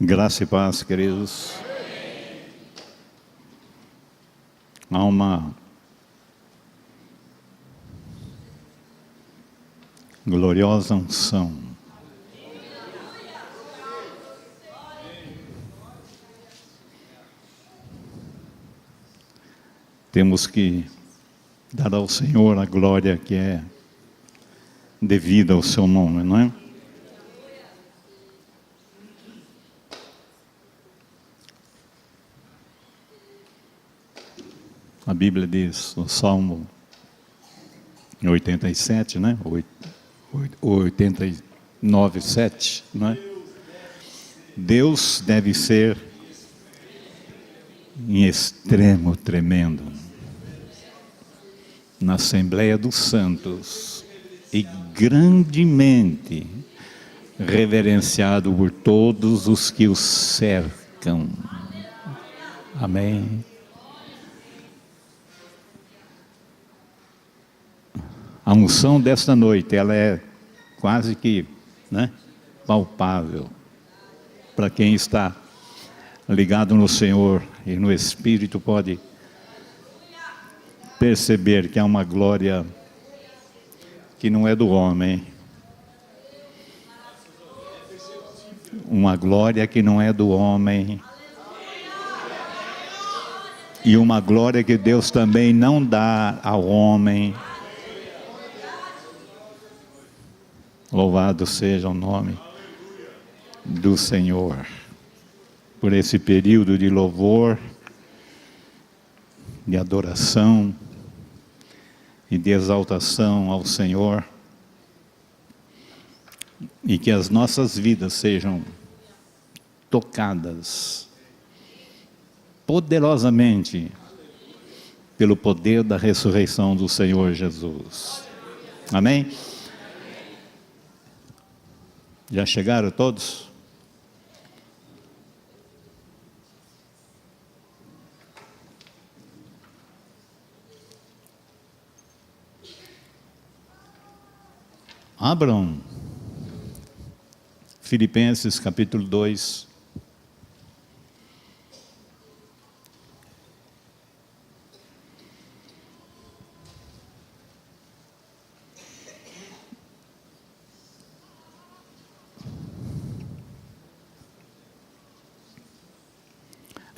Graça e paz, queridos. Há uma gloriosa unção. Temos que dar ao Senhor a glória que é devida ao seu nome, não é? A Bíblia diz, no Salmo 87, né? 89, 7, não é? Deus deve ser em extremo tremendo na Assembleia dos Santos e grandemente reverenciado por todos os que o cercam. Amém. A unção desta noite, ela é quase que, né, palpável para quem está ligado no Senhor e no Espírito pode perceber que há uma glória que não é do homem, uma glória que não é do homem, e uma glória que Deus também não dá ao homem. Louvado seja o nome do Senhor por esse período de louvor, de adoração e de exaltação ao Senhor, e que as nossas vidas sejam tocadas poderosamente pelo poder da ressurreição do Senhor Jesus. Amém? Já chegaram todos? Abram Filipenses capítulo 2.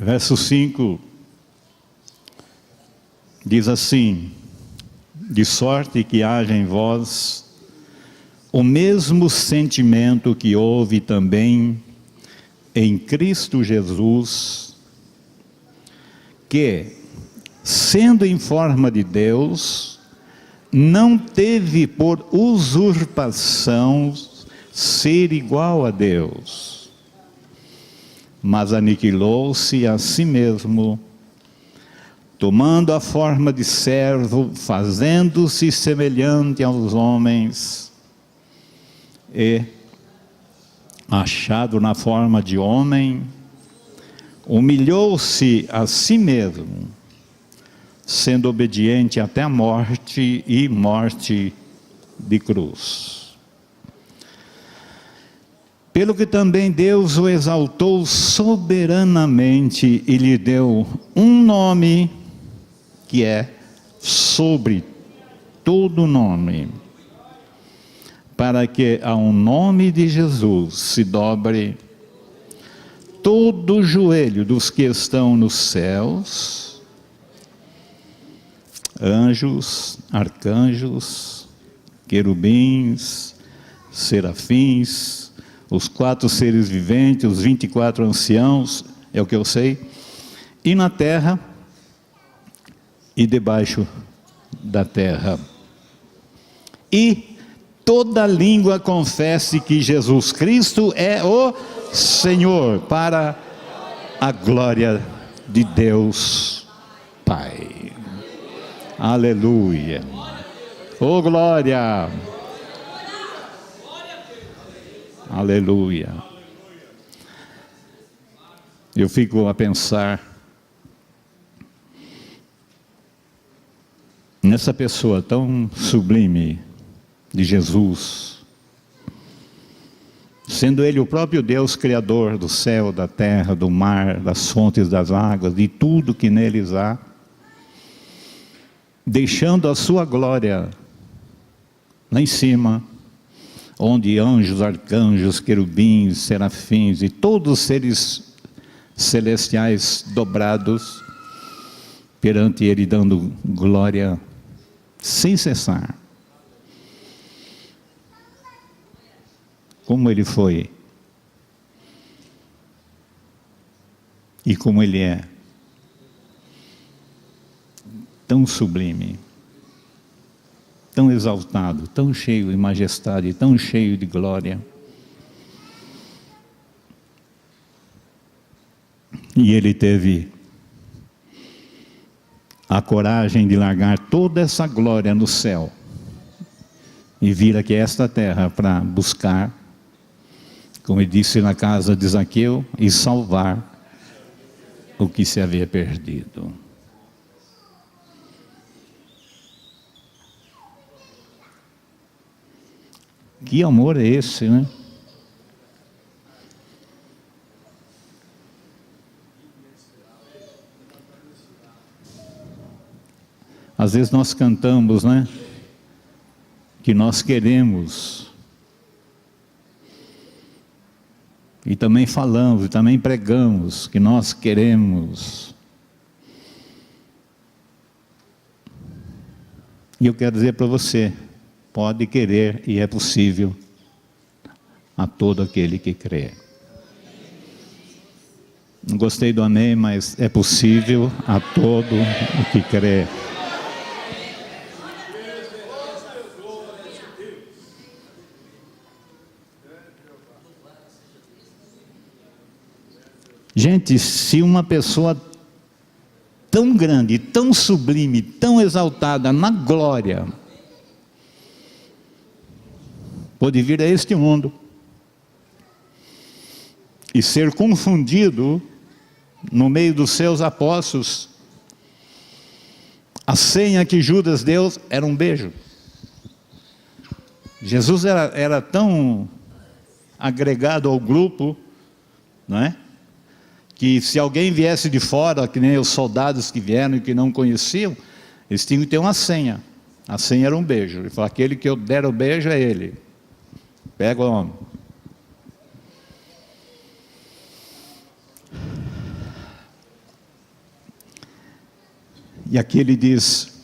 Verso 5, diz assim: de sorte que haja em vós o mesmo sentimento que houve também em Cristo Jesus, que, sendo em forma de Deus, não teve por usurpação ser igual a Deus, mas aniquilou-se a si mesmo, tomando a forma de servo, fazendo-se semelhante aos homens, e, achado na forma de homem, humilhou-se a si mesmo, sendo obediente até a morte e morte de cruz. Pelo que também Deus o exaltou soberanamente e lhe deu um nome que é sobre todo nome, para que ao nome de Jesus se dobre todo o joelho dos que estão nos céus, anjos, arcanjos, querubins, serafins, os 4 seres viventes, os 24 anciãos, é o que eu sei, e na terra e debaixo da terra. E toda língua confesse que Jesus Cristo é o Senhor, para a glória de Deus Pai. Aleluia. Oh, glória. Aleluia. Eu fico a pensar nessa pessoa tão sublime de Jesus, sendo Ele o próprio Deus, Criador do céu, da terra, do mar, das fontes das águas, de tudo que neles há, deixando a sua glória lá em cima, onde anjos, arcanjos, querubins, serafins e todos os seres celestiais dobrados perante Ele, dando glória sem cessar. Como Ele foi e como Ele é, tão sublime, tão exaltado, tão cheio de majestade, tão cheio de glória. E Ele teve a coragem de largar toda essa glória no céu e vir aqui a esta terra para buscar, como Ele disse na casa de Zaqueu, e salvar o que se havia perdido. Que amor é esse, né? Às vezes nós cantamos, né? Que nós queremos. E também falamos, e também pregamos que nós queremos. E eu quero dizer para você, pode querer e é possível a todo aquele que crê. Não gostei do amém, mas é possível a todo o que crê. Gente, se uma pessoa tão grande, tão sublime, tão exaltada na glória, pode vir a este mundo e ser confundido no meio dos seus apóstolos, a senha que Judas deu era um beijo. Jesus era tão agregado ao grupo, não é? Que se alguém viesse de fora, que nem os soldados que vieram e que não conheciam, eles tinham que ter uma senha. A senha era um beijo. Ele falou, aquele que eu der o beijo é ele. Pega o homem. E aqui ele diz,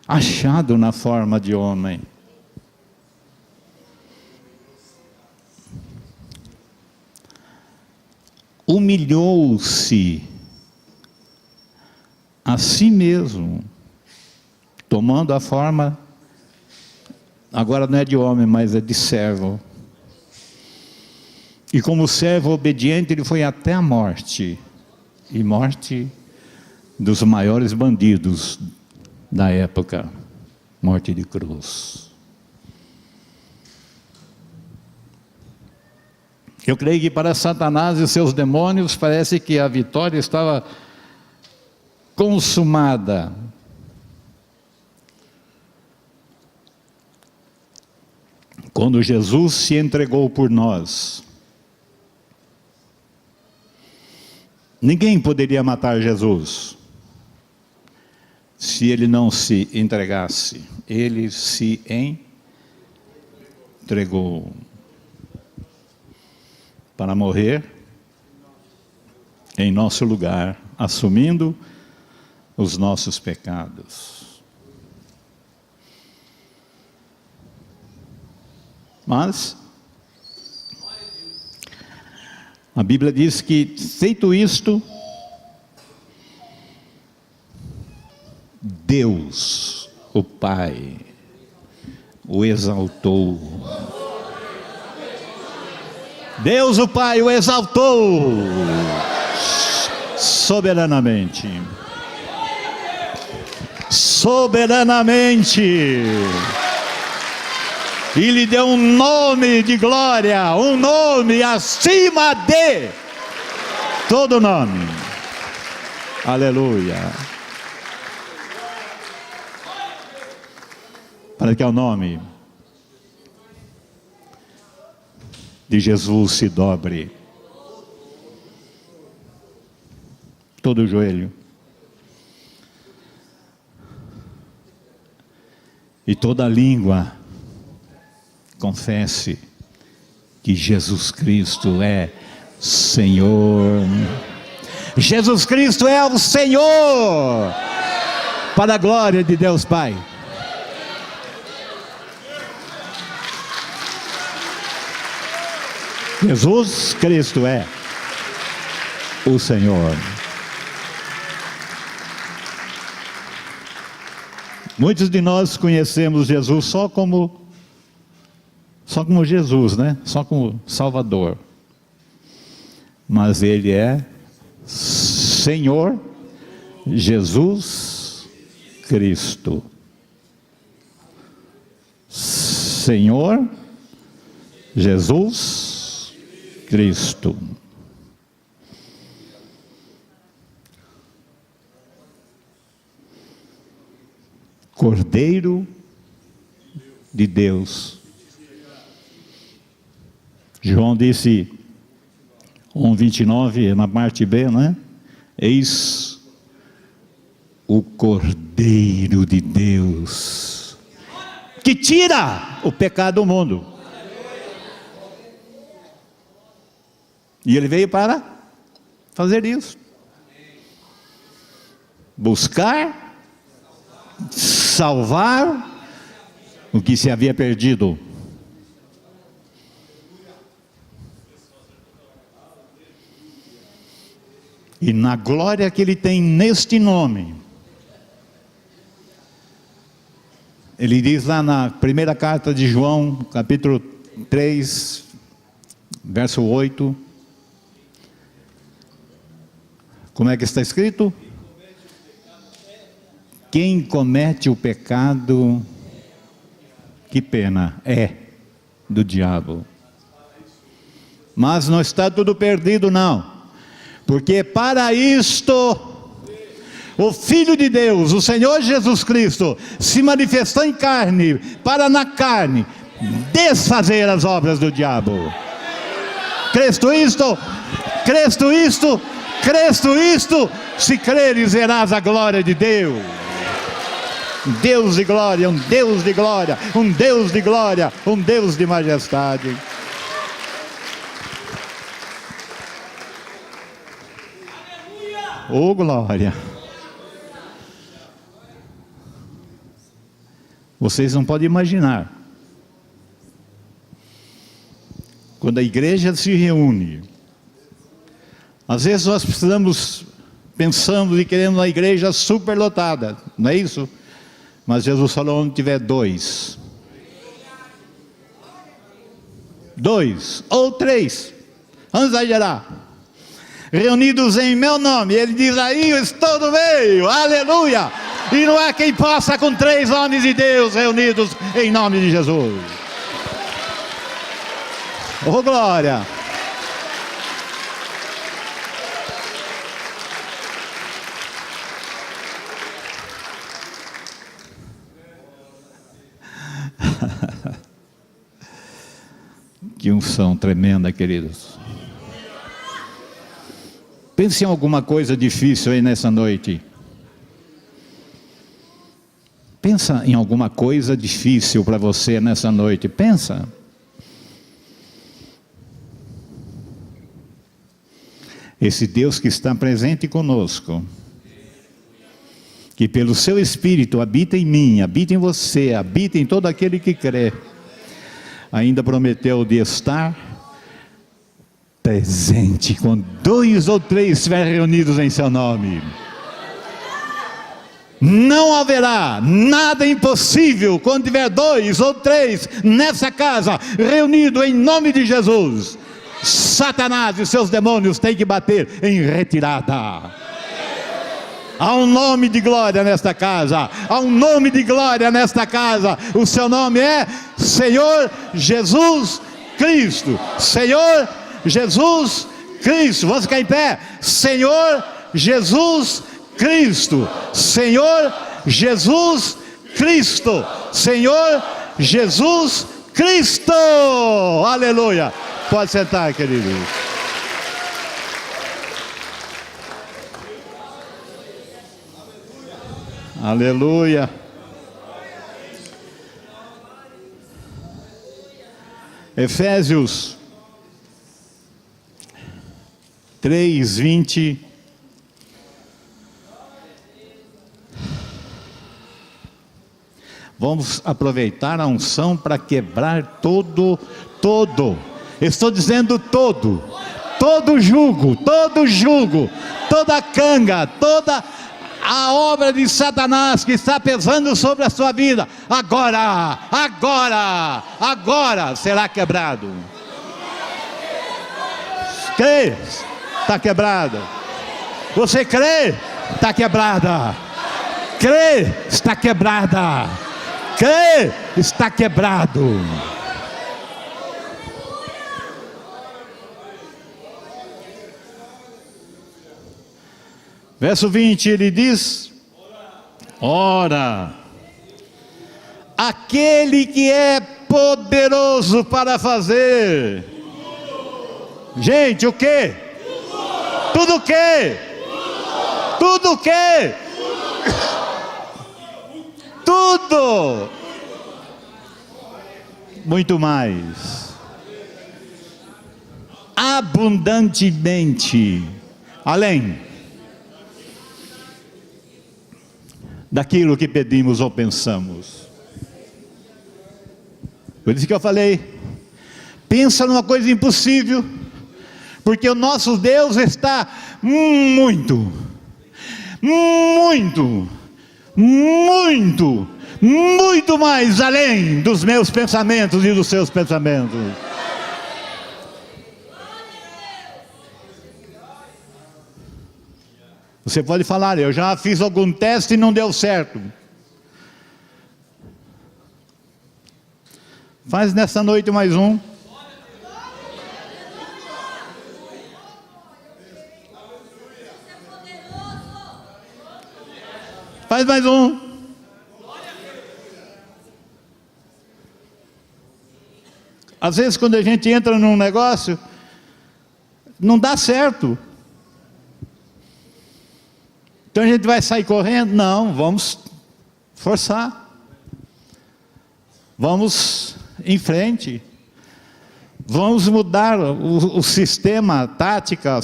achado na forma de homem. Humilhou-se a si mesmo, tomando a forma, agora não é de homem, mas é de servo. E como servo obediente, ele foi até a morte, e morte dos maiores bandidos da época, morte de cruz. Eu creio que para Satanás e seus demônios parece que a vitória estava consumada. Quando Jesus se entregou por nós, ninguém poderia matar Jesus se ele não se entregasse. Ele se entregou para morrer em nosso lugar, assumindo os nossos pecados. Mas a Bíblia diz que, feito isto, Deus, o Pai, o exaltou. Deus o Pai o exaltou soberanamente. Soberanamente. E lhe deu um nome de glória, um nome acima de todo nome. Aleluia. para que ao nome de Jesus se dobre todo o joelho e toda língua confesse que Jesus Cristo é Senhor. Jesus Cristo é o Senhor, para a glória de Deus Pai. Jesus Cristo é o Senhor. Muitos de nós conhecemos Jesus só como Jesus, né? Só como Salvador. Mas Ele é Senhor Jesus Cristo. Senhor Jesus Cristo. Cordeiro de Deus. João disse 1:29, na parte B, né? Eis o Cordeiro de Deus, que tira o pecado do mundo. E Ele veio para fazer isso. Buscar, salvar o que se havia perdido. E na glória que Ele tem neste nome, Ele diz lá na primeira carta de João, capítulo 3, verso 8, como é que está escrito? Quem comete o pecado, que pena, é do diabo. Mas não está tudo perdido, não. Porque para isto, o Filho de Deus, o Senhor Jesus Cristo, se manifestou em carne, para na carne, desfazer as obras do diabo. Cristo isto, Cristo isto, Cristo isto, se creres verás a glória de Deus. Deus de glória, um Deus de glória, um Deus de glória, um Deus de majestade. Oh glória! Vocês não podem imaginar, quando a igreja se reúne, às vezes nós pensamos e queremos uma igreja superlotada, não é isso? Mas Jesus falou, onde tiver dois ou três, vamos exagerar, reunidos em meu nome, Ele diz, aí eu estou no meio, aleluia, e não há quem possa com 3 homens de Deus reunidos em nome de Jesus. Oh glória! Que unção tremenda, queridos. Pense em alguma coisa difícil aí nessa noite. Pensa em alguma coisa difícil para você nessa noite. Pensa. Esse Deus que está presente conosco, que pelo seu Espírito habita em mim, habita em você, habita em todo aquele que crê, ainda prometeu de estar presente quando 2 ou 3 estiverem reunidos em seu nome. Não haverá nada impossível quando tiver 2 ou 3 nessa casa reunido em nome de Jesus. Satanás e seus demônios têm que bater em retirada. Há um nome de glória nesta casa, há um nome de glória nesta casa. O seu nome é Senhor Jesus Cristo. Senhor Jesus Cristo. Vamos ficar em pé. Senhor Jesus Cristo. Senhor Jesus Cristo, Senhor Jesus Cristo. Aleluia. Pode sentar, querido. Aleluia. Efésios 3:20. Vamos aproveitar a unção para quebrar todo, estou dizendo todo jugo, toda canga, toda a obra de Satanás que está pesando sobre a sua vida, agora será quebrado. Crê? Está quebrada. Você crê? Está quebrada. Crê? Está quebrada. Crê? Está quebrado. Verso 20, ele diz: ora, aquele que é poderoso para fazer. Gente, o quê? Tudo o quê? Tudo o quê? Tudo! Muito mais. Abundantemente. Além daquilo que pedimos ou pensamos. Por isso que eu falei, pensa numa coisa impossível, porque o nosso Deus está muito mais além dos meus pensamentos e dos seus pensamentos. Você pode falar, eu já fiz algum teste e não deu certo. Faz nessa noite mais um. Faz mais um. Às vezes quando a gente entra num negócio, não dá certo. Então a gente vai sair correndo? Não, vamos forçar. Vamos em frente. Vamos mudar o sistema, a tática,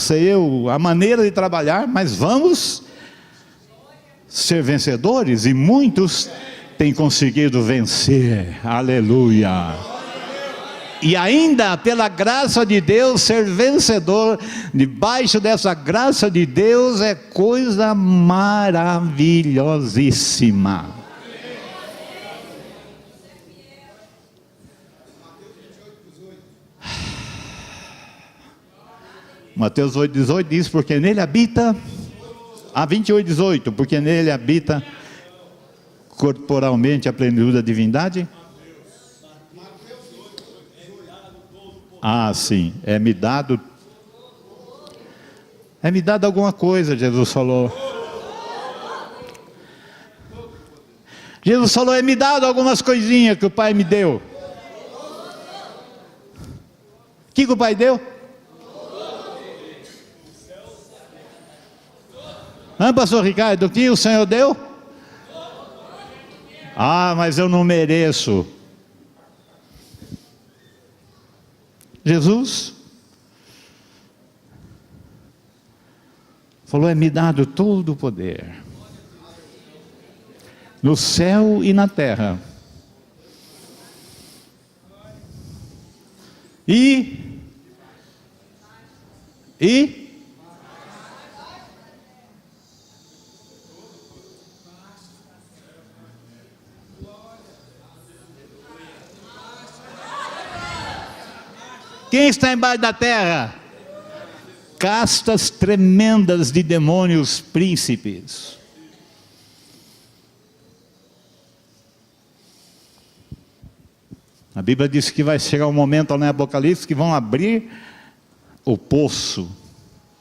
a maneira de trabalhar, mas vamos ser vencedores, e muitos têm conseguido vencer. Aleluia. E ainda pela graça de Deus, ser vencedor debaixo dessa graça de Deus é coisa maravilhosíssima. Mateus 8,18 diz, porque nele habita, 28,18, porque nele habita corporalmente a plenitude da divindade. Ah, sim, é-me dado alguma coisa, Jesus falou. Jesus falou, é-me dado algumas coisinhas que o Pai me deu. O que o Pai deu? Pastor Ricardo, o que o Senhor deu? Ah, mas eu não mereço. Jesus falou, é-me dado todo o poder, no céu e na terra. E quem está embaixo da terra? Castas tremendas de demônios príncipes. A Bíblia diz que vai chegar um momento lá em Apocalipse que vão abrir o poço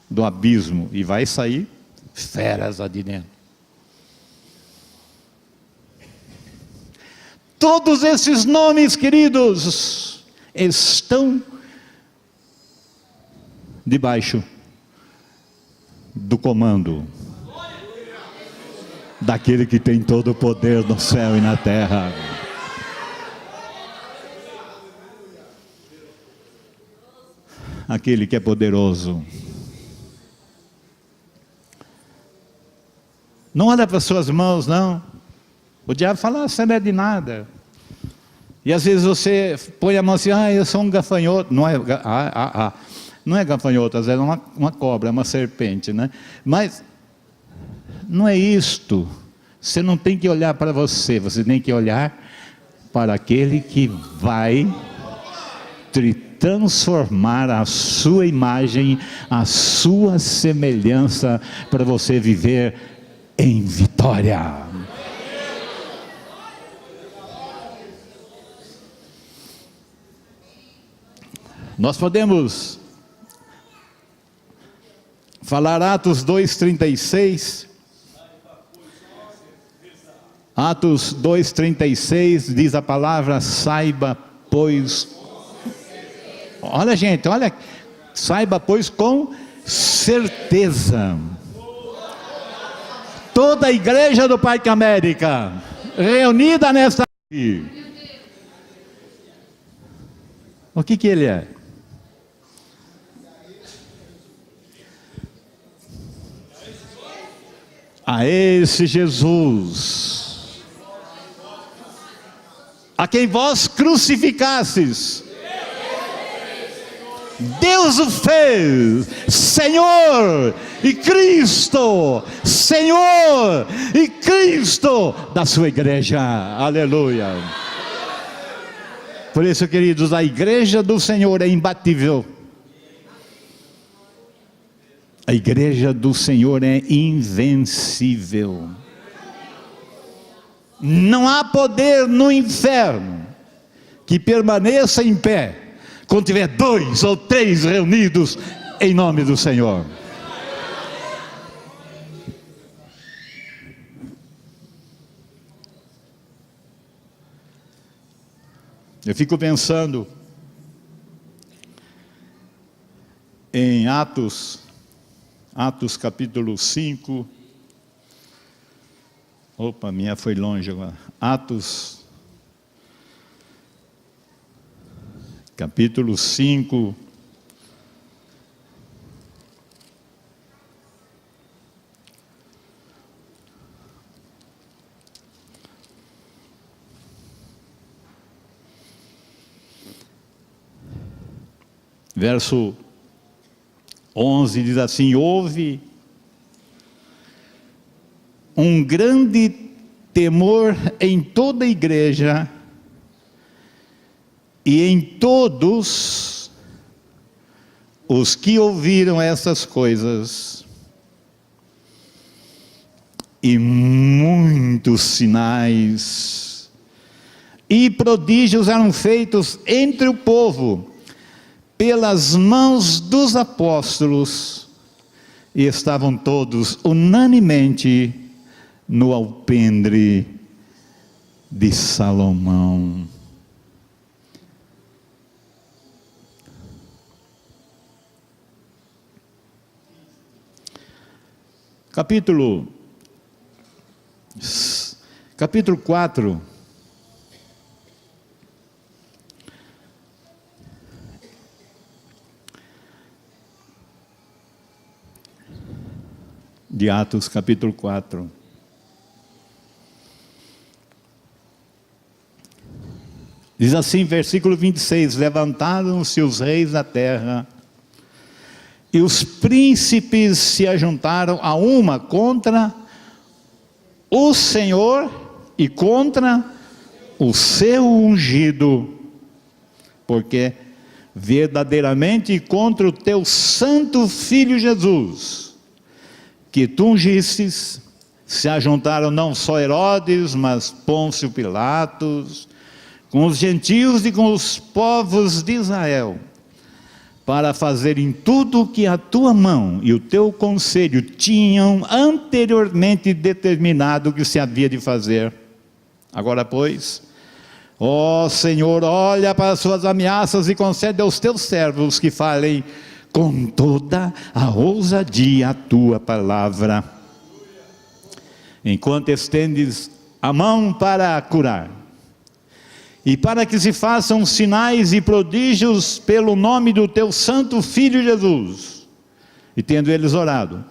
do abismo e vai sair feras lá de dentro. Todos esses nomes, queridos, estão debaixo do comando daquele que tem todo o poder no céu e na terra. Aquele que é poderoso. Não olha para as suas mãos, não. O diabo fala, você não é de nada. E às vezes você põe a mão assim, eu sou um gafanhoto. Não é, não é gafanhoto, às vezes é uma cobra, é uma serpente, né? Mas não é isto. Você não tem que olhar para você, você tem que olhar para aquele que vai te transformar a sua imagem, a sua semelhança, para você viver em vitória. Nós podemos falar Atos 2:36. Atos 2:36 diz a palavra, saiba, pois. Olha, gente, olha, saiba, pois, com certeza. Toda a igreja do Parque América, reunida nesta. O que ele é? A esse Jesus, a quem vós crucificastes, Deus o fez Senhor e Cristo, Senhor e Cristo da sua igreja. Aleluia. Por isso, queridos, a igreja do Senhor é imbatível. A igreja do Senhor é invencível. Não há poder no inferno que permaneça em pé quando tiver 2 ou 3 reunidos em nome do Senhor. Eu fico pensando em Atos capítulo 5. Opa, minha foi longe agora. Atos capítulo 5. Verso 11 diz assim: houve um grande temor em toda a igreja e em todos os que ouviram essas coisas, e muitos sinais e prodígios eram feitos entre o povo pelas mãos dos apóstolos, e estavam todos unanimemente no alpendre de Salomão. Capítulo 4. De Atos, capítulo 4. Diz assim, versículo 26: levantaram-se os reis da terra, e os príncipes se ajuntaram a uma contra o Senhor e contra o seu ungido, porque verdadeiramente contra o teu santo Filho Jesus, que tu ungistes, se ajuntaram não só Herodes, mas Pôncio Pilatos, com os gentios e com os povos de Israel, para fazerem tudo o que a tua mão e o teu conselho tinham anteriormente determinado que se havia de fazer. Agora, pois, Ó Senhor, olha para as suas ameaças e concede aos teus servos que falem com toda a ousadia a tua palavra, enquanto estendes a mão para curar, e para que se façam sinais e prodígios pelo nome do teu santo Filho Jesus. E tendo eles orado,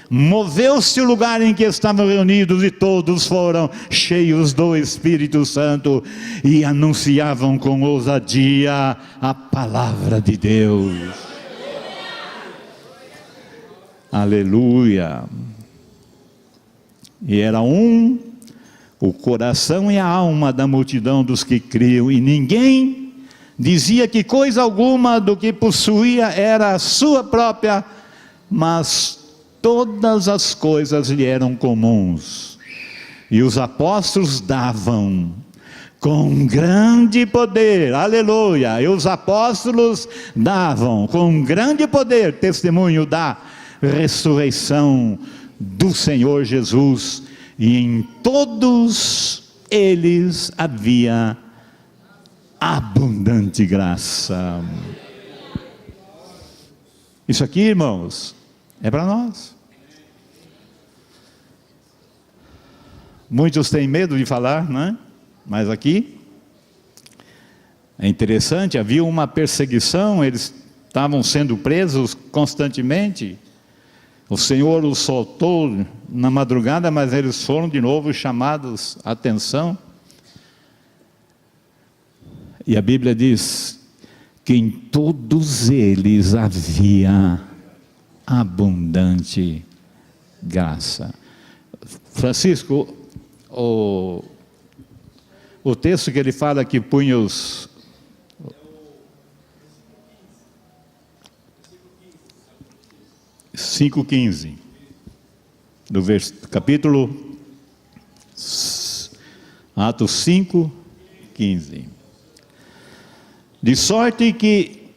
moveu-se o lugar em que estavam reunidos, e todos foram cheios do Espírito Santo e anunciavam com ousadia a palavra de Deus. Aleluia. E era o coração e a alma da multidão dos que criam, e ninguém dizia que coisa alguma do que possuía era a sua própria, mas todas as coisas lhe eram comuns. E os apóstolos davam com grande poder, aleluia, e os apóstolos davam com grande poder testemunho da ressurreição do Senhor Jesus, e em todos eles havia abundante graça. Isso aqui, irmãos, é para nós. Muitos têm medo de falar, né? Mas aqui é interessante, havia uma perseguição, eles estavam sendo presos constantemente. O Senhor os soltou na madrugada, mas eles foram de novo chamados a atenção. E a Bíblia diz que em todos eles havia abundante graça. Francisco, o texto que ele fala que punha os... (5:15) do capítulo Atos 5:15. De sorte que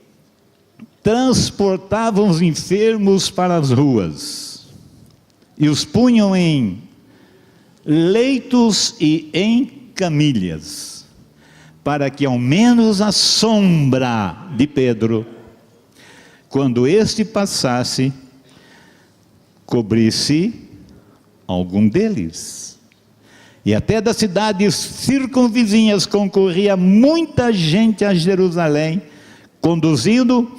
transportavam os enfermos para as ruas e os punham em leitos e em camilhas, para que ao menos a sombra de Pedro, quando este passasse, cobrisse algum deles. E até das cidades circunvizinhas concorria muita gente a Jerusalém, conduzindo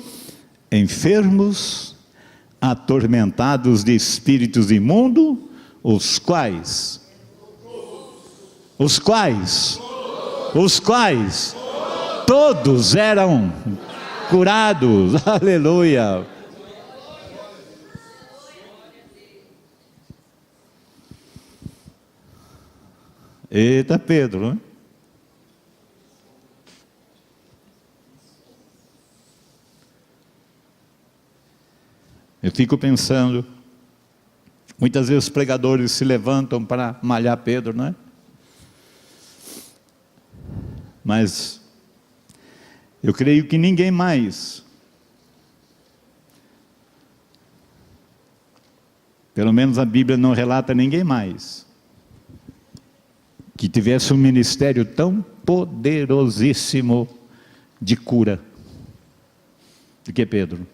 enfermos, atormentados de espíritos imundos, os quais todos eram curados. Aleluia. Eita, Pedro, né? Eu fico pensando, muitas vezes os pregadores se levantam para malhar Pedro, não é? Mas eu creio que ninguém mais, pelo menos a Bíblia não relata ninguém mais, que tivesse um ministério tão poderosíssimo de cura do que Pedro.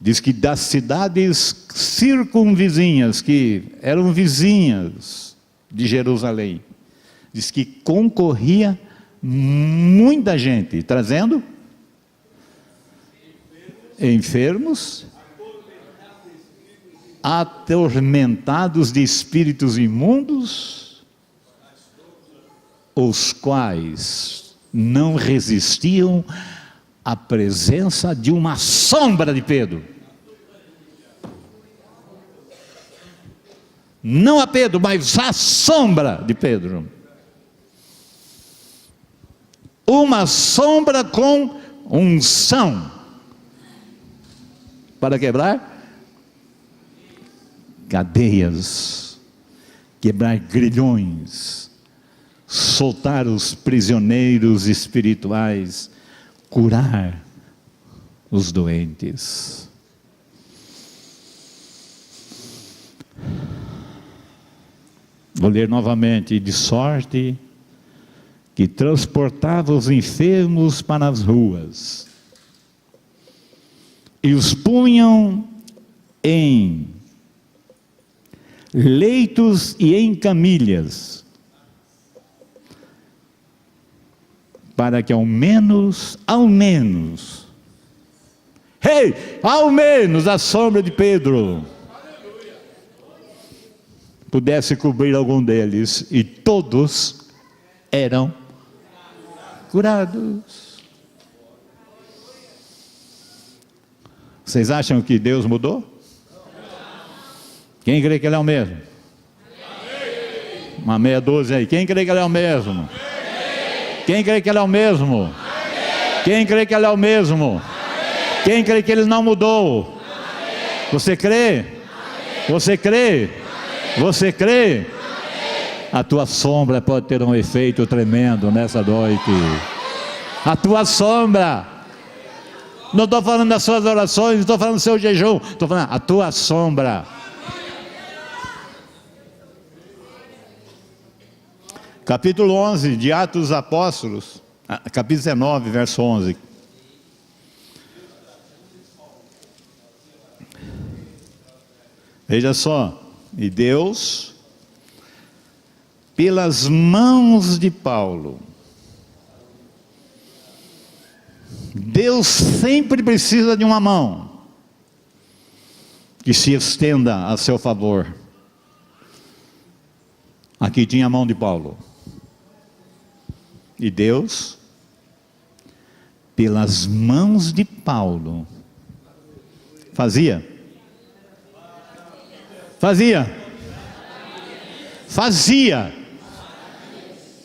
Diz que das cidades circunvizinhas, que eram vizinhas de Jerusalém, diz que concorria muita gente, trazendo enfermos, atormentados de espíritos imundos, os quais não resistiam à presença de uma sombra de Pedro. Não a Pedro, mas a sombra de Pedro. Uma sombra com unção para quebrar cadeias, quebrar grilhões, soltar os prisioneiros espirituais, curar os doentes. Vou ler novamente. De sorte que transportava os enfermos para as ruas e os punham em leitos e em camilhas, para que ao menos, ao menos a sombra de Pedro pudesse cobrir algum deles, e todos eram curados. Vocês acham que Deus mudou? Quem crê que Ele é o mesmo? Uma meia dúzia aí. Quem crê que Ele é o mesmo? Quem crê que Ele é o mesmo? Quem crê que Ele é o mesmo? Quem crê que Ele não mudou? Você crê? Você crê? Você crê? A tua sombra pode ter um efeito tremendo nessa noite. A tua sombra. Não estou falando das suas orações, não estou falando do seu jejum, estou falando a tua sombra. Capítulo 11 de Atos dos Apóstolos, capítulo 19, verso 11. Veja só, e Deus, pelas mãos de Paulo, Deus sempre precisa de uma mão que se estenda a seu favor. Aqui tinha a mão de Paulo. E Deus, pelas mãos de Paulo, fazia.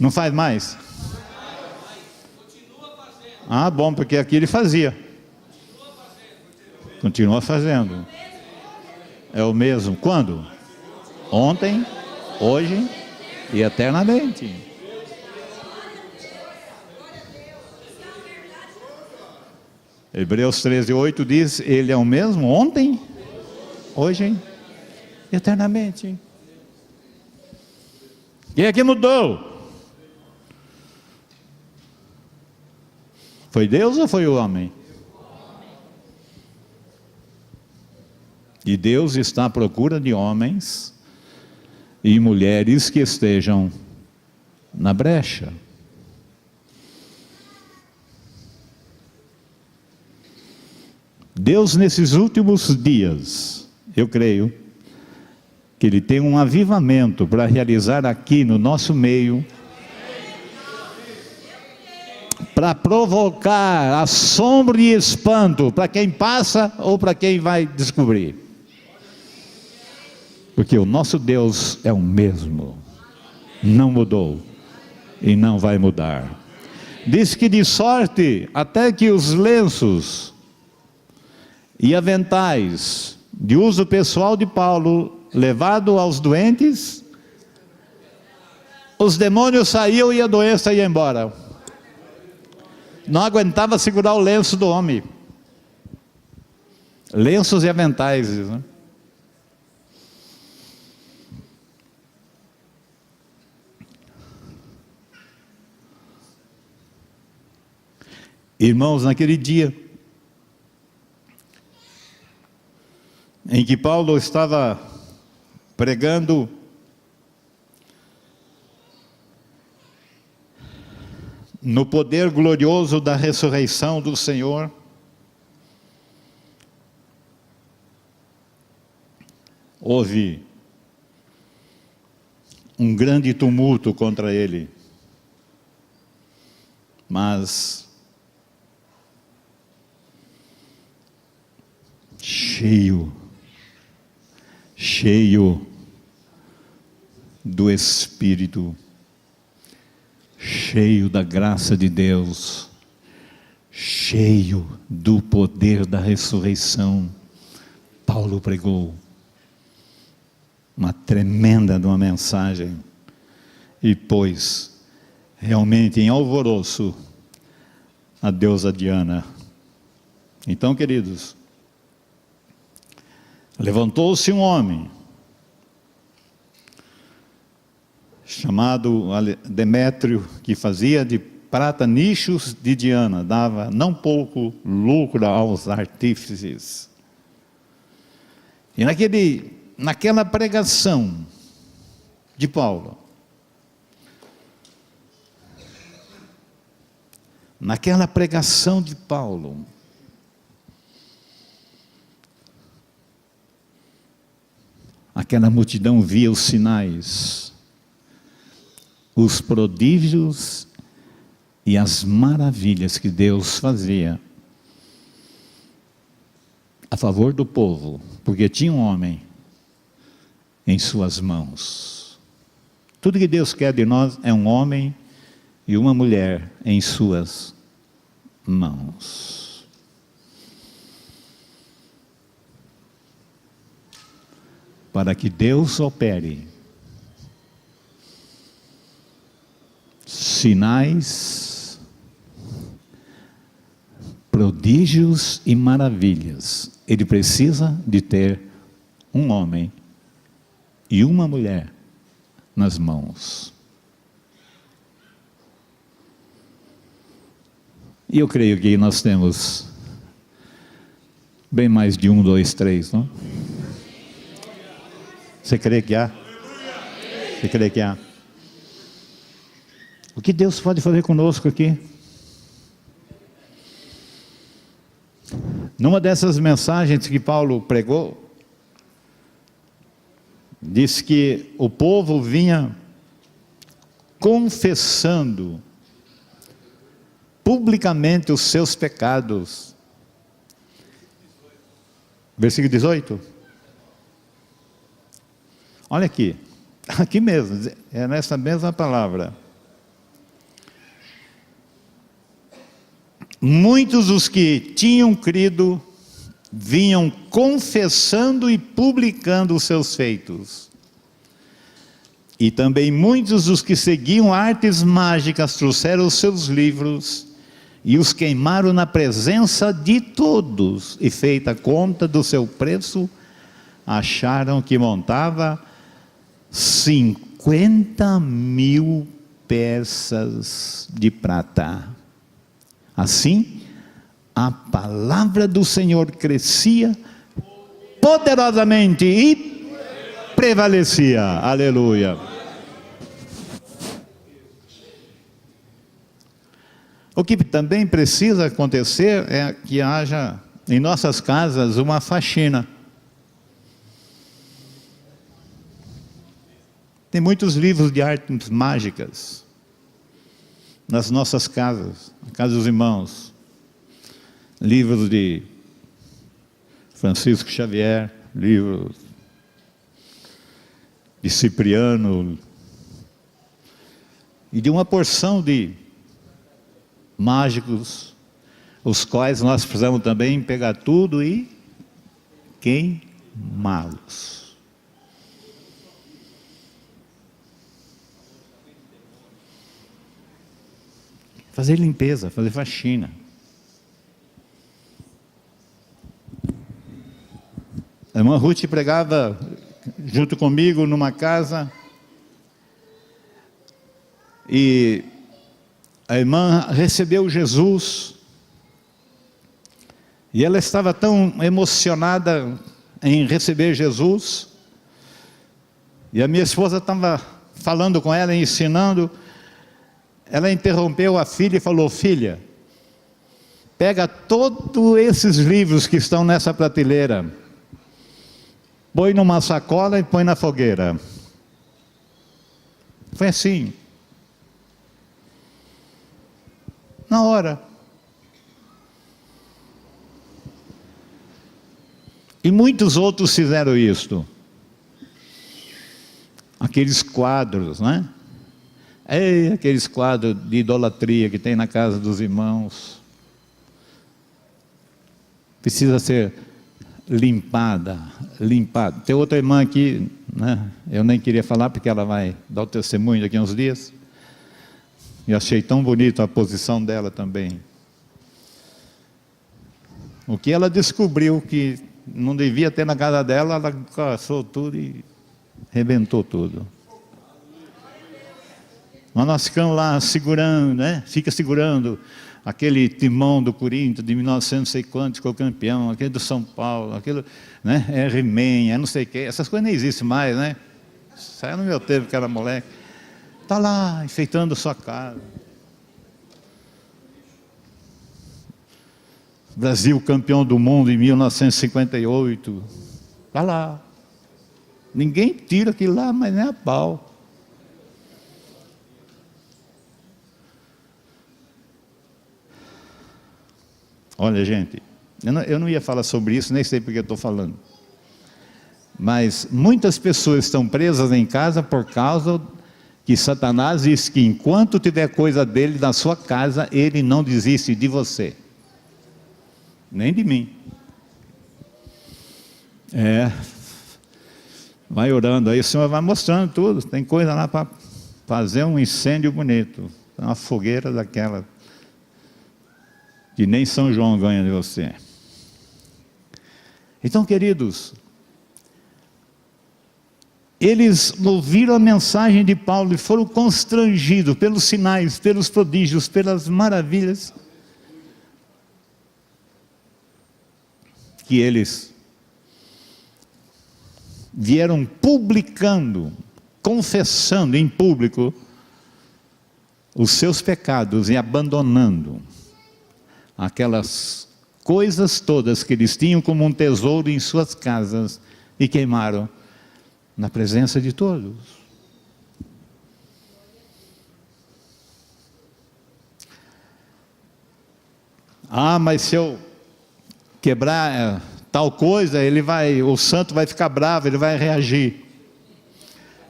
Não faz mais? Ah, bom, porque aqui ele fazia. Continua fazendo. É o mesmo. Quando? Ontem, hoje e eternamente. Hebreus 13:8 diz: Ele é o mesmo ontem, hoje e eternamente. Quem é que mudou? Foi Deus ou foi o homem? E Deus está à procura de homens e mulheres que estejam na brecha. Deus, nesses últimos dias, eu creio que Ele tem um avivamento para realizar aqui no nosso meio, para provocar assombro e espanto para quem passa ou para quem vai descobrir. Porque o nosso Deus é o mesmo, não mudou e não vai mudar. Diz que de sorte até que os lenços e aventais de uso pessoal de Paulo, levado aos doentes, os demônios saíam e a doença ia embora. Não aguentava segurar o lenço do homem. Lenços e aventais, né? Irmãos, naquele dia em que Paulo estava pregando no poder glorioso da ressurreição do Senhor, houve um grande tumulto contra ele, mas cheio do Espírito, cheio da graça de Deus, cheio do poder da ressurreição, Paulo pregou uma tremenda de uma mensagem e pôs realmente em alvoroço a deusa Diana. Então, queridos, levantou-se um homem chamado Demétrio, que fazia de prata nichos de Diana, dava não pouco lucro aos artífices. E naquela pregação de Paulo, aquela multidão via os sinais, os prodígios e as maravilhas que Deus fazia a favor do povo, porque tinha um homem em suas mãos. Tudo que Deus quer de nós é um homem e uma mulher em suas mãos. Para que Deus opere sinais, prodígios e maravilhas, Ele precisa de ter um homem e uma mulher nas mãos. E eu creio que nós temos bem mais de 1, 2, 3, não? Você crê que há? Você crê que há? O que Deus pode fazer conosco aqui? Numa dessas mensagens que Paulo pregou, diz que o povo vinha confessando publicamente os seus pecados. Versículo 18. Olha aqui mesmo, é nessa mesma palavra. Muitos dos que tinham crido vinham confessando e publicando os seus feitos. E também muitos dos que seguiam artes mágicas trouxeram os seus livros e os queimaram na presença de todos. E feita a conta do seu preço, acharam que montava 50.000 peças de prata. Assim, a palavra do Senhor crescia poderosamente e prevalecia. Aleluia. O que também precisa acontecer é que haja em nossas casas uma faxina. Tem muitos livros de artes mágicas nas nossas casas, na casa dos irmãos. Livros de Francisco Xavier, livros de Cipriano, e de uma porção de mágicos, os quais nós precisamos também pegar tudo e queimá-los. Fazer limpeza, fazer faxina. A irmã Ruth pregava junto comigo numa casa, e a irmã recebeu Jesus, e ela estava tão emocionada em receber Jesus, e a minha esposa estava falando com ela, ensinando. Ela interrompeu a filha e falou: filha, pega todos esses livros que estão nessa prateleira, põe numa sacola e põe na fogueira. Foi assim, na hora. E muitos outros fizeram isto. Aqueles quadros, né? Aqueles quadros de idolatria que tem na casa dos irmãos. Precisa ser limpada. Tem outra irmã aqui, né? Eu nem queria falar porque ela vai dar o testemunho daqui a uns dias. E achei tão bonito a posição dela também. O que ela descobriu que não devia ter na casa dela, ela caçou tudo e arrebentou tudo. Mas nós ficamos lá segurando, né? Fica segurando aquele timão do Corinthians de 1900 não sei quantos, que foi o campeão, aquele do São Paulo, aquilo, né? He-Man, não sei o quê. Essas coisas nem existem mais, né? Saiu no meu tempo que era moleque. Está lá, enfeitando sua casa. Brasil campeão do mundo em 1958. Está lá. Ninguém tira aquilo lá, mas nem a pau. Olha, gente, eu não ia falar sobre isso, nem sei porque eu estou falando. Mas muitas pessoas estão presas em casa por causa que Satanás diz que enquanto tiver coisa dele na sua casa, ele não desiste de você. Nem de mim. Vai orando aí, o Senhor vai mostrando tudo. Tem coisa lá para fazer um incêndio bonito. Uma fogueira daquela que nem São João ganha de você. Então, queridos, eles ouviram a mensagem de Paulo e foram constrangidos pelos sinais, pelos prodígios, pelas maravilhas que eles vieram publicando, confessando em público os seus pecados e abandonando aquelas coisas todas que eles tinham como um tesouro em suas casas e queimaram na presença de todos. Ah, mas se eu quebrar tal coisa, o santo vai ficar bravo, ele vai reagir.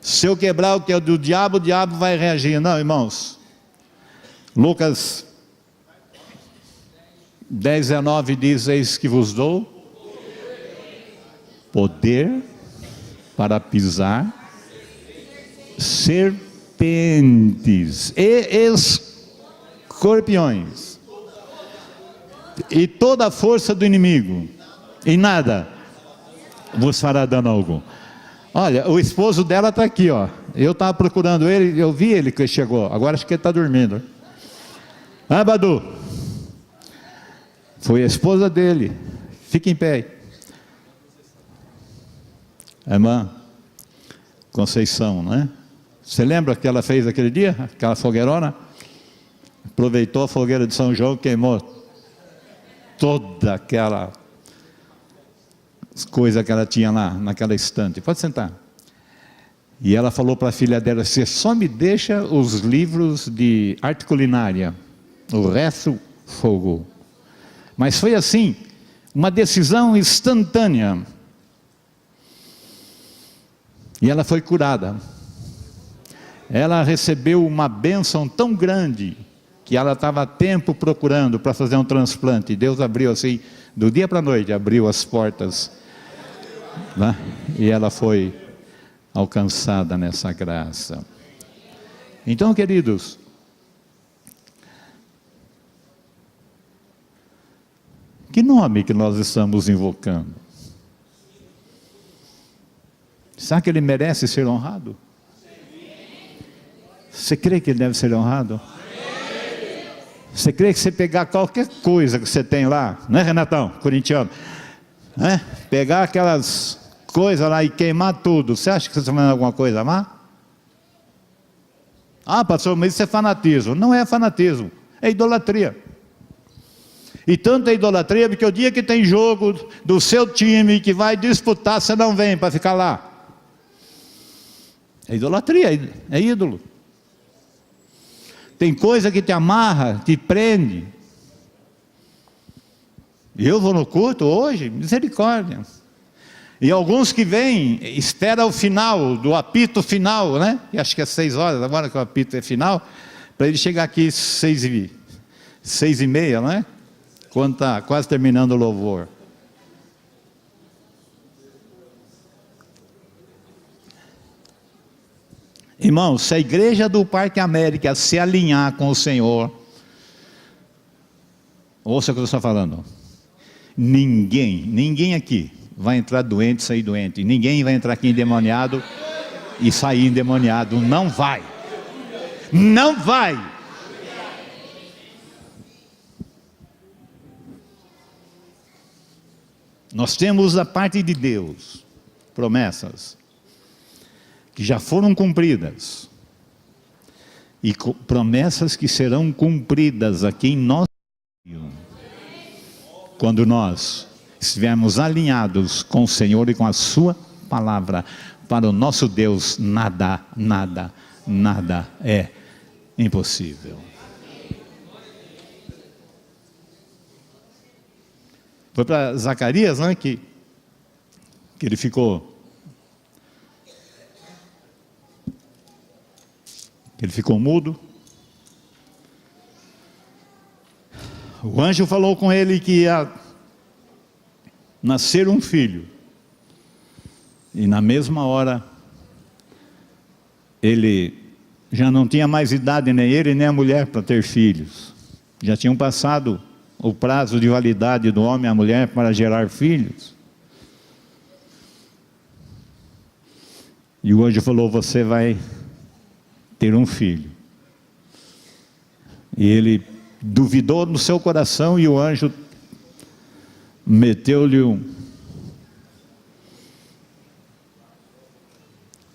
Se eu quebrar o que é do diabo, o diabo vai reagir. Não, irmãos. Lucas 10:19 diz: eis que vos dou poder para pisar serpentes e escorpiões e toda a força do inimigo, e nada vos fará dano algum. Olha, o esposo dela está aqui, ó. Eu estava procurando ele, eu vi ele que chegou, agora acho que ele está dormindo. Ah, Badu, foi a esposa dele. Fica em pé aí. Irmã Conceição, né? Você lembra que ela fez aquele dia? Aquela fogueirona? Aproveitou a fogueira de São João, queimou toda aquela coisa que ela tinha lá, naquela estante. Pode sentar. E ela falou para a filha dela: você só me deixa os livros de arte culinária, o resto fogo. Mas foi assim, uma decisão instantânea. E ela foi curada. Ela recebeu uma bênção tão grande que ela estava há tempo procurando para fazer um transplante. Deus abriu assim, do dia para a noite, abriu as portas, né? E ela foi alcançada nessa graça. Então, queridos, que nome que nós estamos invocando? Será que ele merece ser honrado? Você crê que ele deve ser honrado? Você crê que você pegar qualquer coisa que você tem lá, né, Renatão, corintiano, né? Pegar aquelas coisas lá e queimar tudo, você acha que você está fazendo alguma coisa má? Ah, pastor, mas isso é fanatismo. Não é fanatismo, é idolatria. E tanto é idolatria, porque o dia que tem jogo do seu time que vai disputar, você não vem para ficar lá. É idolatria, é ídolo. Tem coisa que te amarra, te prende. E eu vou no culto hoje, misericórdia. E alguns que vêm, espera o final, do apito final, né? E acho que é 6 horas, agora que o apito é final, para ele chegar aqui 6:30, não é? Quando está quase terminando o louvor. Irmãos, se a igreja do Parque América se alinhar com o Senhor, ouça o que eu estou falando, ninguém aqui vai entrar doente e sair doente, ninguém vai entrar aqui endemoniado e sair endemoniado, não vai. não vai. Nós temos da parte de Deus promessas que já foram cumpridas e promessas que serão cumpridas aqui em nosso meio, quando nós estivermos alinhados com o Senhor e com a sua palavra. Para o nosso Deus nada é impossível. Foi para Zacarias, né, que ele ficou mudo. O anjo falou com ele que ia nascer um filho, e na mesma hora ele já não tinha mais idade, nem ele nem a mulher, para ter filhos. Já tinham passado o prazo de validade do homem e a mulher para gerar filhos. E o anjo falou: você vai ter um filho. E ele duvidou no seu coração, e o anjo meteu-lhe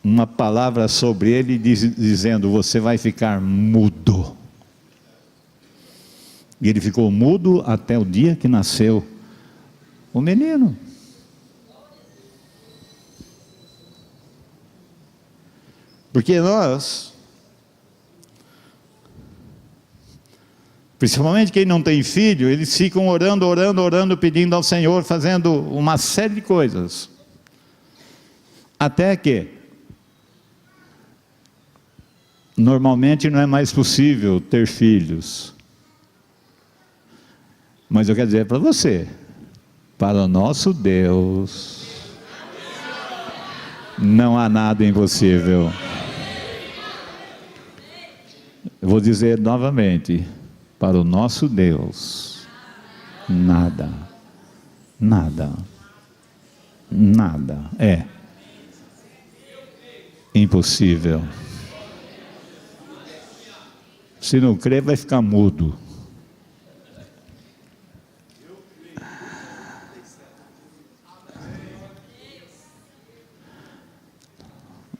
uma palavra sobre ele, dizendo: você vai ficar mudo. E ele ficou mudo até o dia que nasceu o menino. Porque nós, principalmente quem não tem filho, eles ficam orando, pedindo ao Senhor, fazendo uma série de coisas, até que normalmente não é mais possível ter filhos. Mas eu quero dizer para você, para o nosso Deus não há nada impossível. Eu vou dizer novamente, para o nosso Deus nada é impossível. Se não crer, vai ficar mudo.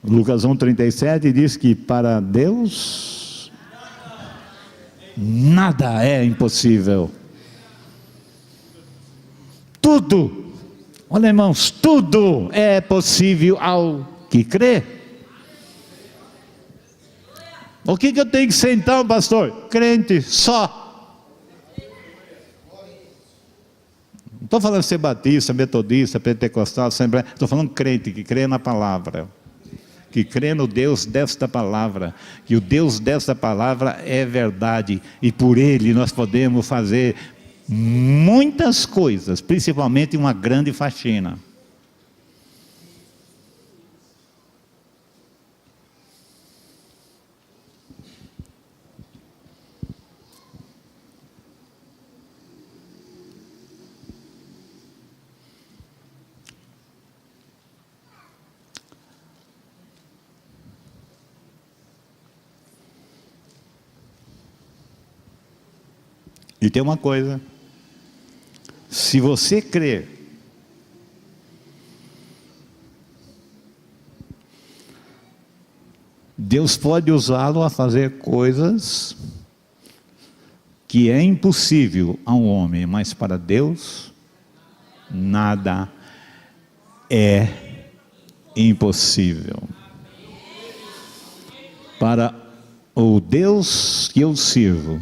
Lucas 1,37 diz que para Deus nada é impossível. Tudo, olha, irmãos, tudo é possível ao que crê. O que eu tenho que ser então, pastor? Crente só. Não estou falando ser batista, metodista, pentecostal, assembleia. Estou falando crente, que crê na palavra, que crê no Deus desta palavra, que o Deus desta palavra é verdade, e por Ele nós podemos fazer muitas coisas, principalmente uma grande faxina. E tem uma coisa: se você crer, Deus pode usá-lo a fazer coisas que é impossível ao homem, mas para Deus nada é impossível. Para o Deus que eu sirvo,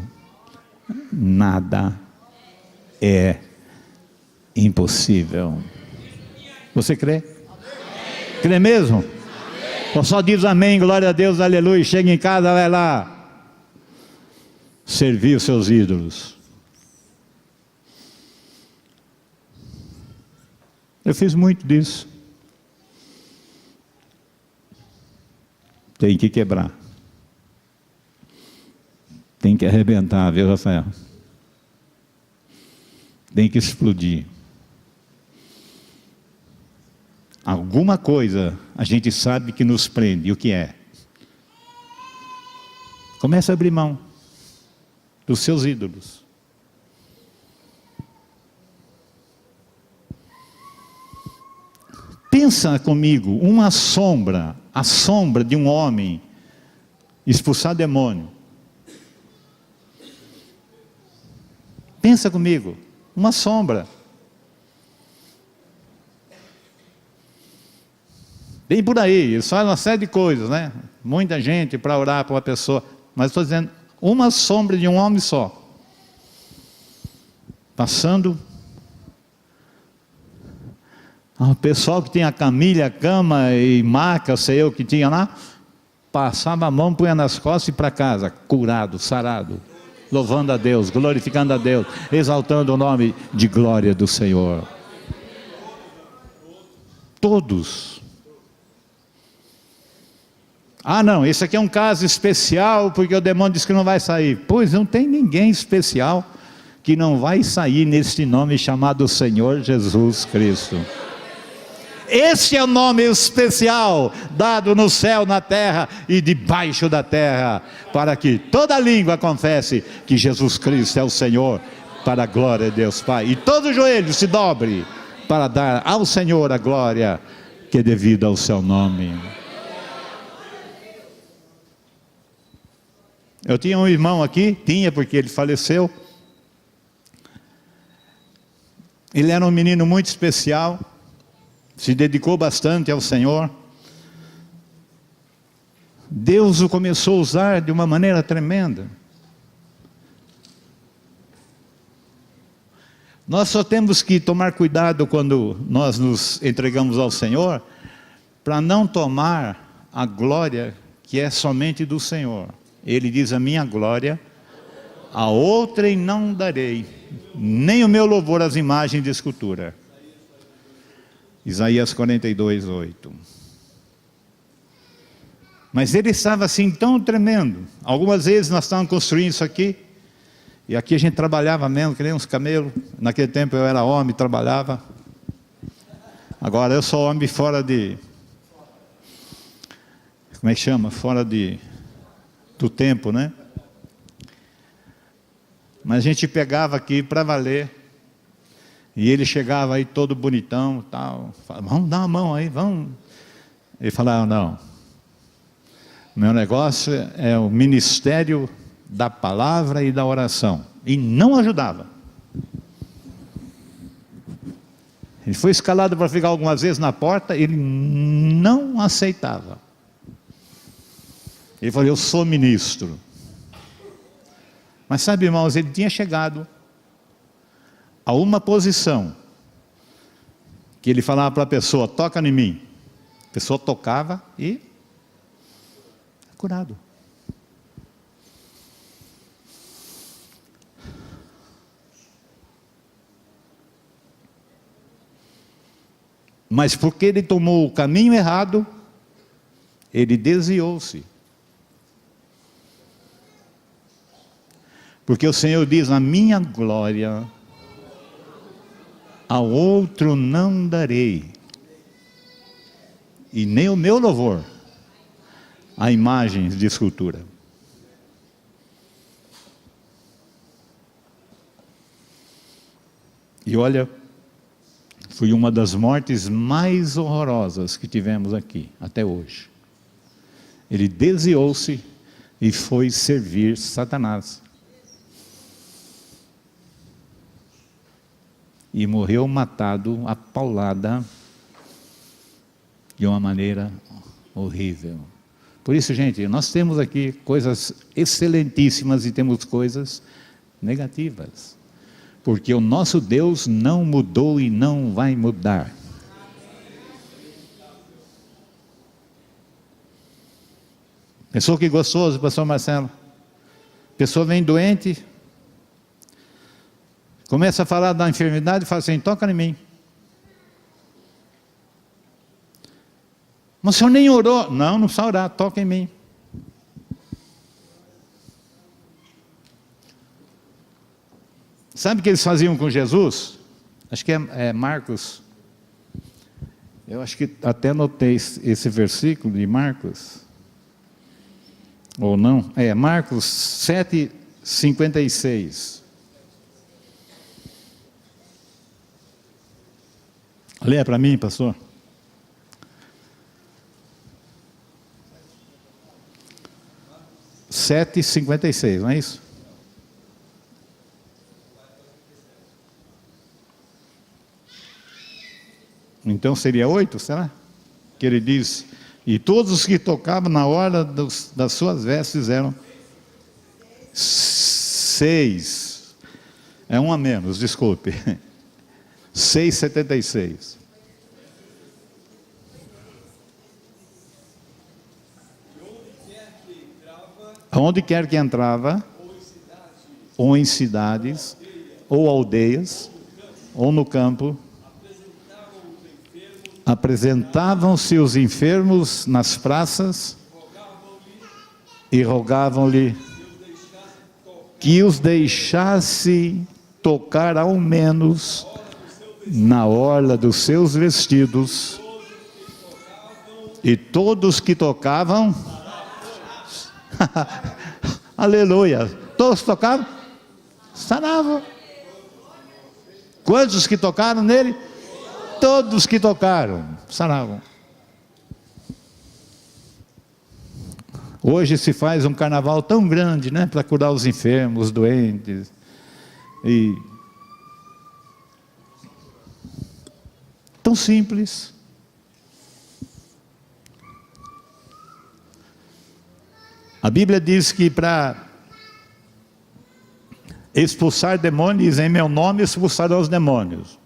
nada é impossível. Você crê? Amém. Crê mesmo? Amém. Ou só diz amém, glória a Deus, aleluia, chega em casa, vai lá servir os seus ídolos. Eu fiz muito disso. Tem que quebrar. Tem que arrebentar, viu, Rafael? Tem que explodir. Alguma coisa a gente sabe que nos prende. E o que é? Comece a abrir mão dos seus ídolos. Pensa comigo, uma sombra, a sombra de um homem expulsar demônio. Pensa comigo, uma sombra. Bem por aí, eles fazem uma série de coisas, né? Muita gente para orar para uma pessoa, mas estou dizendo, uma sombra de um homem só. Passando. O pessoal que tinha camilha, cama e maca, sei eu que tinha lá, passava a mão, punha nas costas e para casa, curado, sarado, louvando a Deus, glorificando a Deus, exaltando o nome de glória do Senhor. Todos. Ah não, esse aqui é um caso especial, porque o demônio disse que não vai sair. Pois não tem ninguém especial que não vai sair neste nome chamado Senhor Jesus Cristo. Esse é o nome especial dado no céu, na terra e debaixo da terra, para que toda língua confesse que Jesus Cristo é o Senhor, para a glória de Deus Pai, e todo joelho se dobre para dar ao Senhor a glória que é devida ao seu nome. Eu tinha um irmão aqui, porque ele faleceu. Ele era um menino muito especial, se dedicou bastante ao Senhor. Deus o começou a usar de uma maneira tremenda. Nós só temos que tomar cuidado quando nós nos entregamos ao Senhor, para não tomar a glória que é somente do Senhor. Ele diz, a minha glória a outrem não darei, nem o meu louvor às imagens de escultura. Isaías 42, 8. Mas ele estava assim tão tremendo. Algumas vezes nós estávamos construindo isso aqui, e aqui a gente trabalhava mesmo, que nem uns camelos. Naquele tempo eu era homem, trabalhava. Agora eu sou homem fora de... Como é que chama? Fora do tempo, né? Mas a gente pegava aqui para valer. E ele chegava aí todo bonitão, tal, falava, vamos dar uma mão aí, vamos. Ele falava, não, meu negócio é o ministério da palavra e da oração. E não ajudava. Ele foi escalado para ficar algumas vezes na porta, ele não aceitava. Ele falou, eu sou ministro. Mas sabe, irmãos, ele tinha chegado a uma posição que ele falava para a pessoa, toca em mim. A pessoa tocava e curado. Mas porque ele tomou o caminho errado, ele desviou-se. Porque o Senhor diz, a minha glória ao outro não darei, e nem o meu louvor a imagens de escultura. E olha, foi uma das mortes mais horrorosas que tivemos aqui, até hoje. Ele desviou-se e foi servir Satanás. E morreu matado a paulada de uma maneira horrível. Por isso, gente, nós temos aqui coisas excelentíssimas e temos coisas negativas. Porque o nosso Deus não mudou e não vai mudar. Pessoa que gostoso, pastor Marcelo. Pessoa vem doente, começa a falar da enfermidade e fala assim, toca em mim. Mas o senhor nem orou. Não, não precisa orar, toca em mim. Sabe o que eles faziam com Jesus? Acho que é Marcos. Eu acho que até notei esse versículo de Marcos. Ou não? Marcos 7:56. Leia para mim, pastor. 7:56, não é isso? Então seria 8, será? Que ele diz: e todos os que tocavam na hora das suas vestes eram 6. É um a menos, desculpe. 6:76. Onde quer que entrava, ou em cidades, ou aldeias, ou no campo, apresentavam-se os enfermos nas praças e rogavam-lhe que os deixasse tocar ao menos na orla dos seus vestidos, e todos que tocavam, aleluia, todos tocavam, saravam. Quantos que tocaram nele? Todos que tocaram, saravam. Hoje se faz um carnaval tão grande, né, para curar os enfermos, os doentes, e tão simples. A Bíblia diz que para expulsar demônios, em meu nome expulsarão os demônios.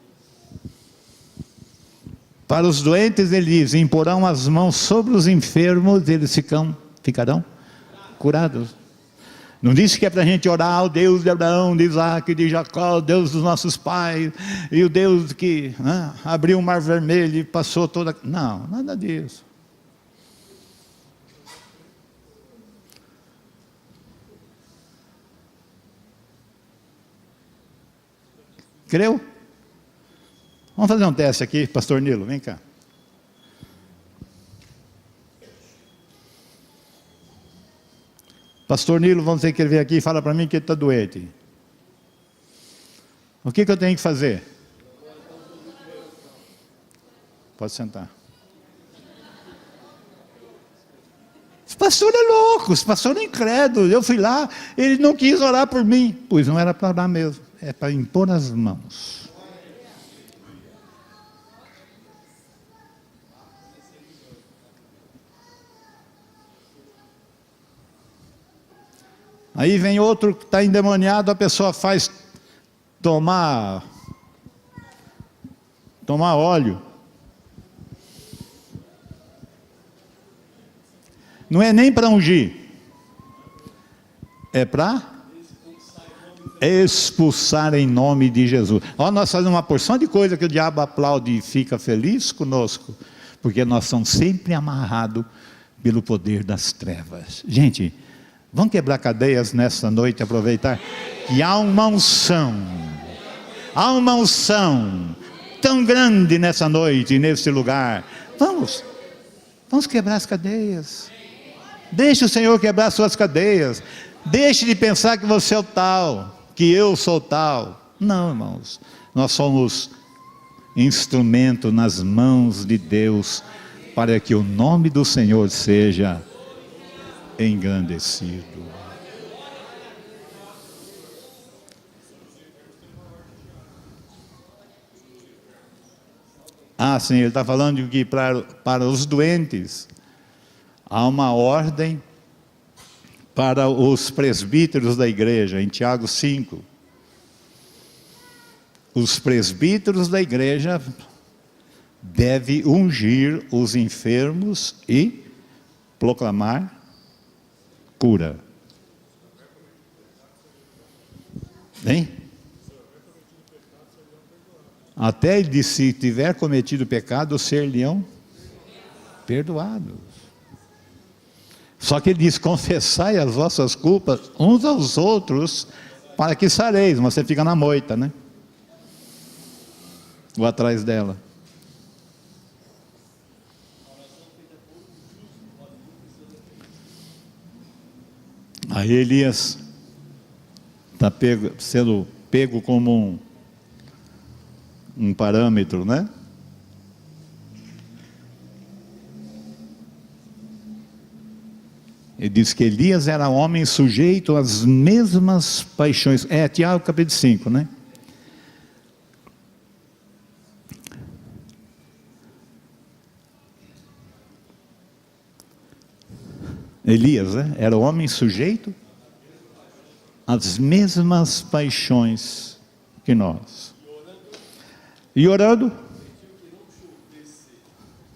Para os doentes, ele diz: imporão as mãos sobre os enfermos, eles ficarão curados. Não diz que é para a gente orar ao Deus de Abraão, de Isaac, de Jacó, o Deus dos nossos pais, e o Deus que abriu o mar vermelho e passou toda... Não, nada disso. Creu? Vamos fazer um teste aqui, pastor Nilo, vem cá. Pastor Nilo, vamos ter que ele vir aqui e fala para mim que ele está doente. O que eu tenho que fazer? Pode sentar. Esse pastor é louco, esse pastor é incrédulo. Eu fui lá, ele não quis orar por mim. Pois não era para orar mesmo, é para impor as mãos. Aí vem outro que está endemoniado, a pessoa faz tomar óleo. Não é nem para ungir, é para expulsar em nome de Jesus. Ó, nós fazemos uma porção de coisa que o diabo aplaude e fica feliz conosco, porque nós somos sempre amarrados pelo poder das trevas. Gente, vamos quebrar cadeias nessa noite, aproveitar que há uma unção tão grande nessa noite, nesse lugar. Vamos quebrar as cadeias. Deixe o Senhor quebrar suas cadeias. Deixe de pensar que você é o tal, que eu sou tal. Não, irmãos, nós somos instrumento nas mãos de Deus, para que o nome do Senhor seja engrandecido. Sim, ele está falando de que para os doentes há uma ordem para os presbíteros da igreja, em Tiago 5. Os presbíteros da igreja devem ungir os enfermos e proclamar cura. Hein? Até ele disse: se tiver cometido pecado, ser-lhe-ão perdoados. Só que ele diz: confessai as vossas culpas uns aos outros, para que sareis. Mas você fica na moita, né? Ou atrás dela. Aí Elias está sendo pego como um parâmetro, né? Ele diz que Elias era homem sujeito às mesmas paixões. Tiago capítulo 5, né? Elias, né? Era homem sujeito às mesmas paixões que nós. E orando,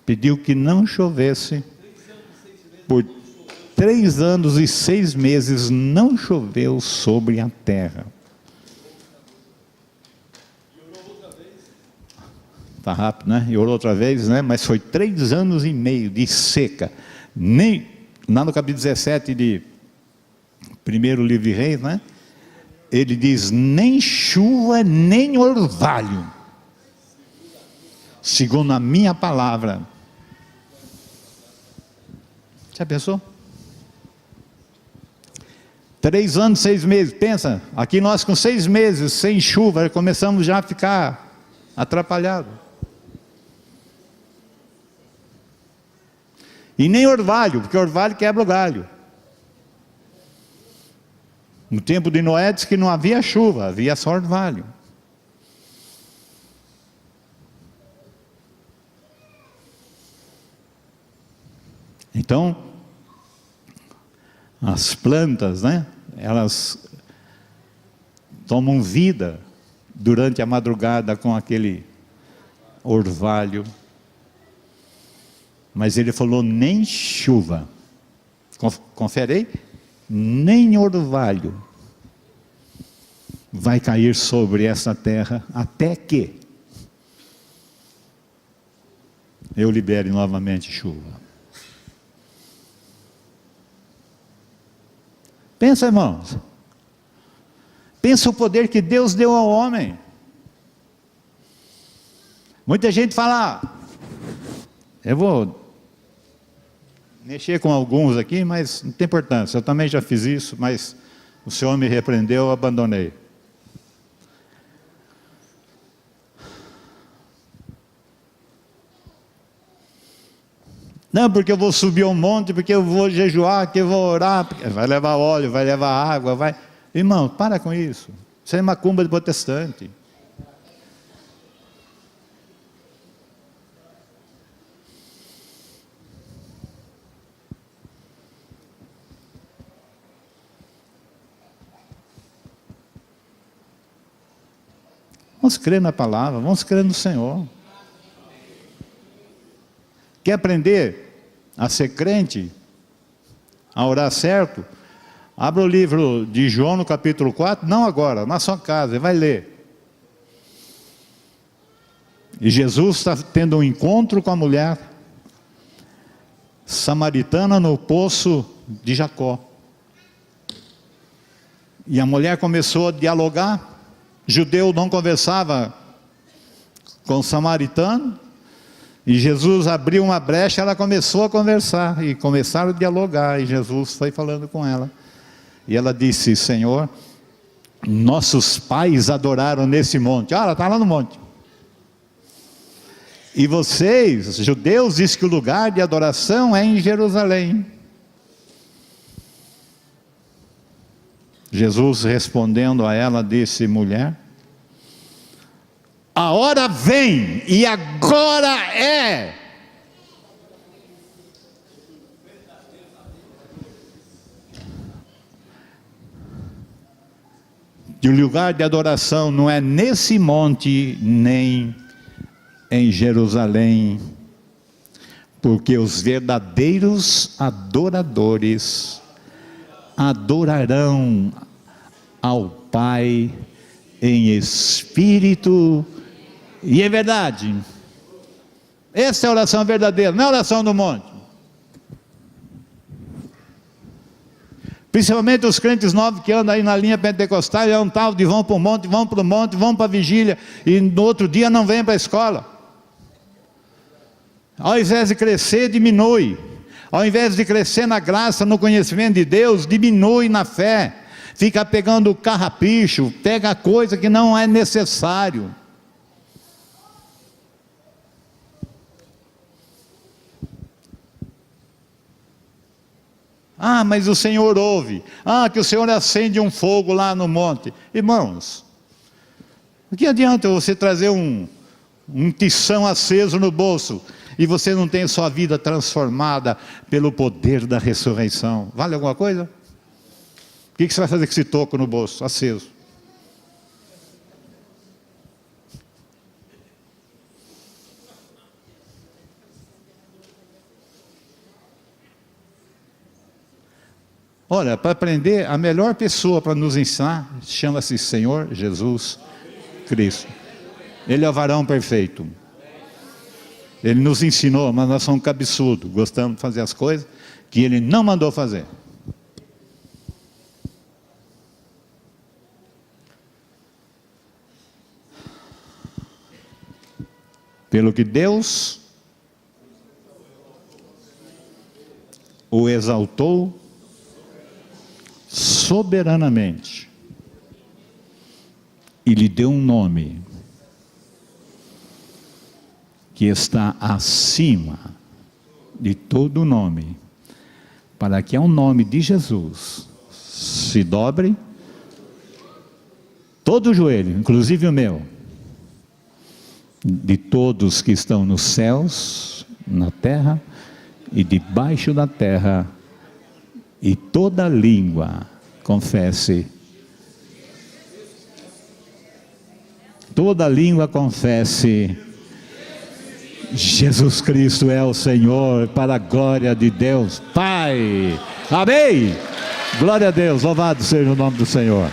pediu que não chovesse. Por 3 anos e 6 meses não choveu sobre a terra. Está rápido, né? E orou outra vez, né? Mas foi 3 anos e meio de seca. Nem... Lá no capítulo 17 de 1º livro de Reis, né? Ele diz, nem chuva, nem orvalho, segundo a minha palavra. Já pensou? 3 anos, 6 meses, pensa, aqui nós com 6 meses, sem chuva, começamos já a ficar atrapalhados. E nem orvalho, porque orvalho quebra o galho. No tempo de Noé diz que não havia chuva, havia só orvalho. Então, as plantas, né? Elas tomam vida durante a madrugada com aquele orvalho. Mas ele falou, nem chuva, confere aí, nem orvalho vai cair sobre essa terra, até que eu libere novamente chuva. Pensa, irmãos, pensa o poder que Deus deu ao homem. Muita gente fala, eu vou mexer com alguns aqui, mas não tem importância, eu também já fiz isso, mas o Senhor me repreendeu, eu abandonei. Não, porque eu vou subir um monte, porque eu vou jejuar, que eu vou orar, porque vai levar óleo, vai levar água, vai... Irmão, para com isso, isso é macumba de protestante. Vamos crer na palavra, vamos crer no Senhor. Quer aprender a ser crente, a orar certo? Abra o livro de João no capítulo 4, não agora, na sua casa, vai ler. E Jesus está tendo um encontro com a mulher samaritana no poço de Jacó. E a mulher começou a dialogar. Judeu não conversava com o samaritano, e Jesus abriu uma brecha, ela começou a conversar, e começaram a dialogar, e Jesus foi falando com ela, e ela disse, Senhor, nossos pais adoraram nesse monte, ela está lá no monte, e vocês, judeus, dizem que o lugar de adoração é em Jerusalém. Jesus respondendo a ela disse, mulher, a hora vem e agora é que o lugar de adoração não é nesse monte nem em Jerusalém, porque os verdadeiros adoradores adorarão ao Pai em espírito e em verdade. Essa é a oração verdadeira, não é a oração do monte. Principalmente os crentes novos que andam aí na linha pentecostal, é um tal de vão para o monte, vão para a vigília, e no outro dia não vêm para a escola. Ao invés de crescer, diminui. Ao invés de crescer na graça, no conhecimento de Deus, diminui na fé. Fica pegando carrapicho, pega coisa que não é necessário. Ah, mas o Senhor ouve. Ah, que o Senhor acende um fogo lá no monte. Irmãos, o que adianta você trazer um tição aceso no bolso e você não tem sua vida transformada pelo poder da ressurreição? Vale alguma coisa? O que você vai fazer com esse toco no bolso, aceso? Olha, para aprender, a melhor pessoa para nos ensinar chama-se Senhor Jesus Cristo. Ele é o varão perfeito. Ele nos ensinou, mas nós somos cabeçudos, gostamos de fazer as coisas que Ele não mandou fazer. Pelo que Deus o exaltou soberanamente e lhe deu um nome que está acima de todo nome, para que ao nome de Jesus se dobre todo o joelho, inclusive o meu, de todos que estão nos céus, na terra e debaixo da terra, e toda língua confesse. Toda língua confesse: Jesus Cristo é o Senhor, para a glória de Deus Pai. Amém. Glória a Deus, louvado seja o nome do Senhor.